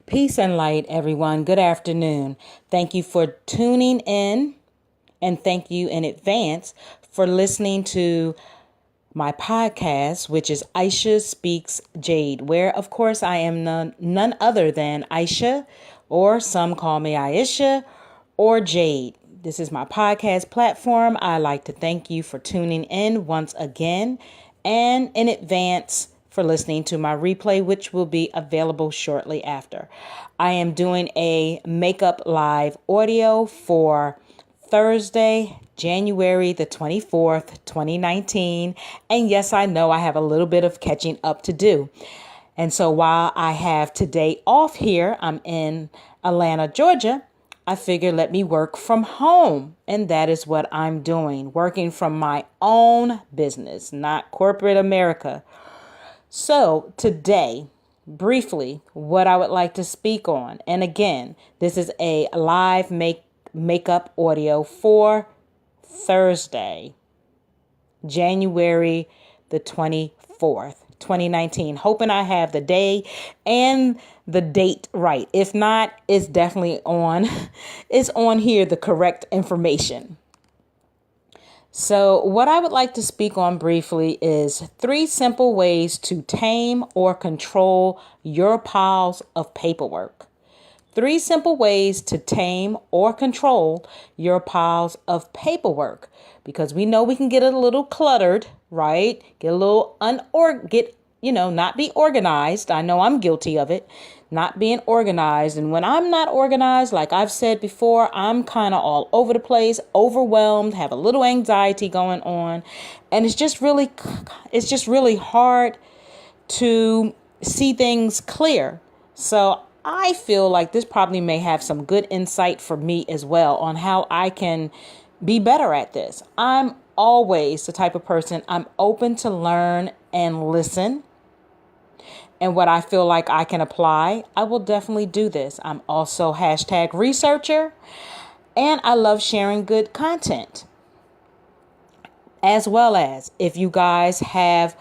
Peace and light, everyone. Good afternoon. Thank you for tuning in, and thank you in advance for listening to my podcast, which is Aisha Speaks Jade, where, of course, I am none other than Aisha, or some call me Aisha, or Jade. This is my podcast platform. I like to thank you for tuning in once again, and in advance for listening to my replay, which will be available shortly after. I am doing a makeup live audio for Thursday, January the 24th, 2019. And yes, I know I have a little bit of catching up to do. And so while I have today off here, I'm in Atlanta, Georgia. I figured let me work from home. And that is what I'm doing, working from my own business, not corporate America. So today, briefly, what I would like to speak on, and again, this is a live makeup audio for Thursday, January the 24th, 2019. Hoping I have the day and the date right. If not, it's definitely on. It's on here, the correct information. So what I would like to speak on briefly is 3 simple ways to tame or control your piles of paperwork. 3 simple ways to tame or control your piles of paperwork, because we know we can get a little cluttered, right? Get a little not be organized. I know I'm guilty of it, not being organized. And when I'm not organized, like I've said before, I'm kind of all over the place, overwhelmed, have a little anxiety going on. And it's just really hard to see things clear. So I feel like this probably may have some good insight for me as well on how I can be better at this. I'm always the type of person, I'm open to learn and listen. And what I feel like I can apply, I will definitely do this. I'm also #researcher, and I love sharing good content. As well as if you guys have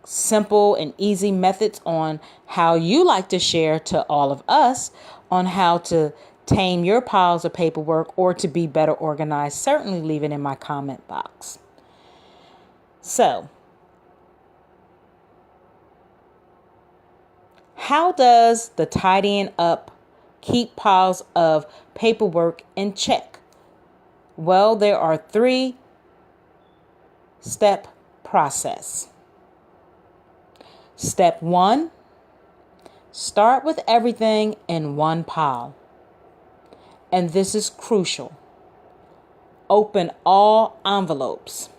simple and easy methods on how you like to share to all of us on how to tame your piles of paperwork or to be better organized, certainly leave it in my comment box. So, how does the tidying up keep piles of paperwork in check? Well, there are 3-step process. Step 1, start with everything in one pile. And this is crucial. Open all envelopes.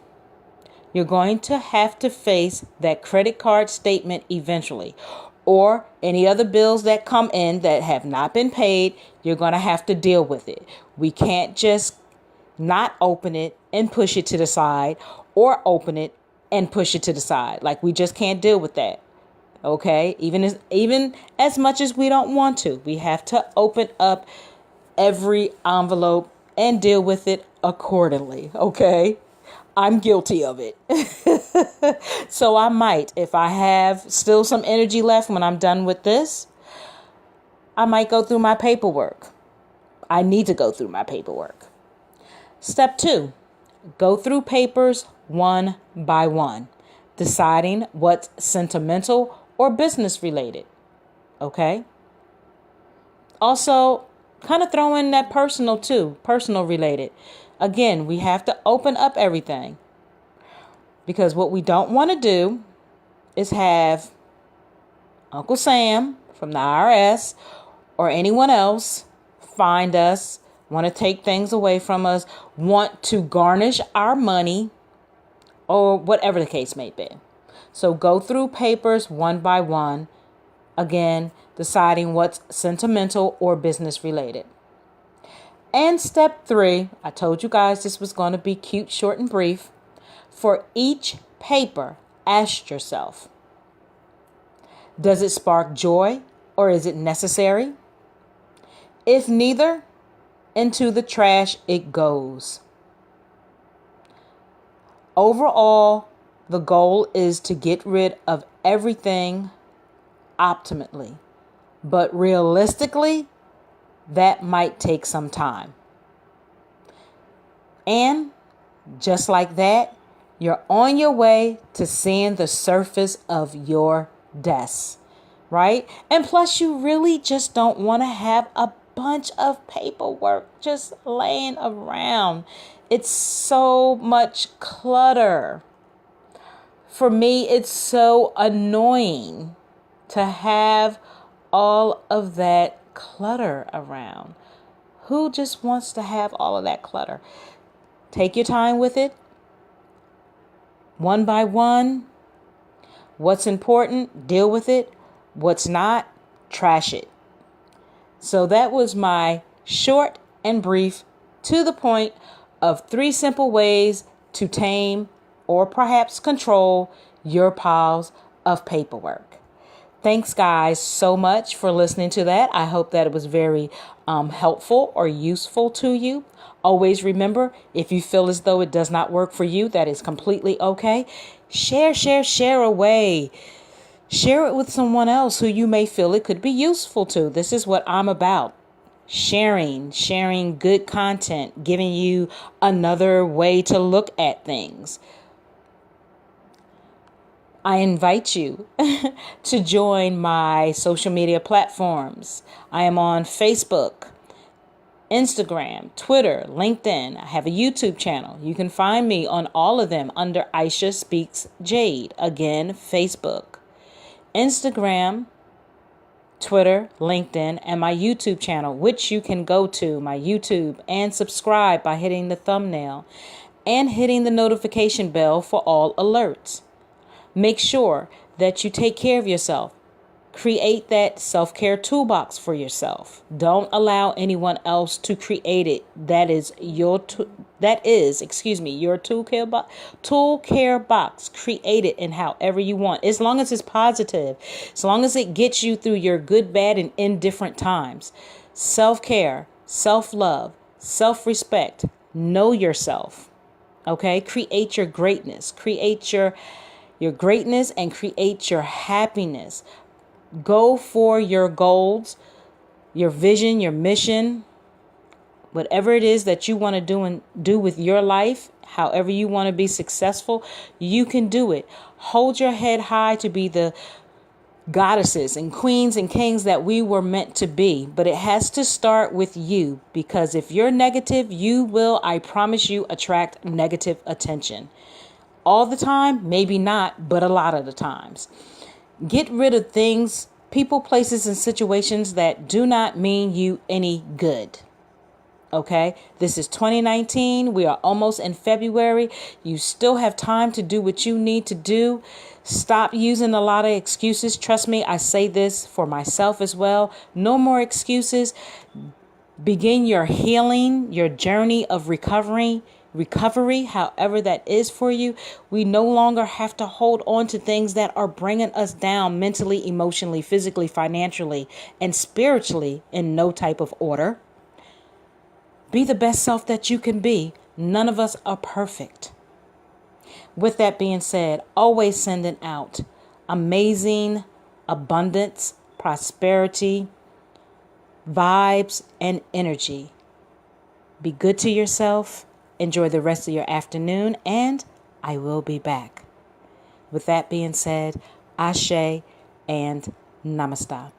You're going to have to face that credit card statement eventually, or any other bills that come in that have not been paid. You're going to have to deal with it. We can't just not open it and push it to the side, or open it and push it to the side. Like, we just can't deal with that. Okay, even as much as we don't want to, we have to open up every envelope and deal with it accordingly. Okay, I'm guilty of it. So I might, if I have still some energy left when I'm done with this, I might go through my paperwork. I need to go through my paperwork. Step 2, go through papers one by one, deciding what's sentimental or business related. Okay. Also, kind of throw in that personal too, personal related. Again, we have to open up everything, because what we don't want to do is have Uncle Sam from the IRS or anyone else find us, want to take things away from us, want to garnish our money, or whatever the case may be. So go through papers one by one, again, deciding what's sentimental or business related. And step 3, I told you guys this was going to be cute, short, and brief. For each paper, ask yourself, does it spark joy or is it necessary? If neither, into the trash it goes. Overall, the goal is to get rid of everything optimally. But realistically, that might take some time. And just like that, you're on your way to seeing the surface of your desk, right? And plus, you really just don't want to have a bunch of paperwork just laying around. It's so much clutter. For me, it's so annoying to have all of that clutter around. Who just wants to have all of that clutter? Take your time with it. One by one. What's important, deal with it. What's not, trash it. So that was my short and brief, to the point of 3 simple ways to tame or perhaps control your piles of paperwork. Thanks, guys, so much for listening to that. I hope that it was very helpful or useful to you. Always remember, if you feel as though it does not work for you, that is completely okay. Share away. Share it with someone else who you may feel it could be useful to. This is what I'm about. Sharing good content, giving you another way to look at things. I invite you to join my social media platforms. I am on Facebook, Instagram, Twitter, LinkedIn. I have a YouTube channel. You can find me on all of them under Aisha Speaks Jade. Again, Facebook, Instagram, Twitter, LinkedIn, and my YouTube channel, which you can go to my YouTube and subscribe by hitting the thumbnail and hitting the notification bell for all alerts. Make sure that you take care of yourself. Create that self-care toolbox for yourself. Don't allow anyone else to create it. That is your your tool care box. Create it in however you want, as long as it's positive, as long as it gets you through your good, bad, and indifferent times. Self-care, self-love, self-respect. Know yourself. Okay? Create your greatness. Create your greatness and create your happiness. Go for your goals, your vision, your mission, whatever it is that you want to do with your life, however you want to be successful, you can do it. Hold your head high to be the goddesses and queens and kings that we were meant to be. But it has to start with you, because if you're negative, you will, I promise you, attract negative attention. All the time, maybe not, but a lot of the times. Get rid of things, people, places, and situations that do not mean you any good. Okay? This is 2019. We are almost in February. You still have time to do what you need to do. Stop using a lot of excuses. Trust me, I say this for myself as well. No more excuses. Begin your healing, your journey of recovery, however that is for you. We no longer have to hold on to things that are bringing us down mentally, emotionally, physically, financially, and spiritually in no type of order. Be the best self that you can be. None of us are perfect. With that being said, always sending out amazing abundance, prosperity, vibes, and energy. Be good to yourself. Enjoy the rest of your afternoon, and I will be back. With that being said, Ashe and Namaste.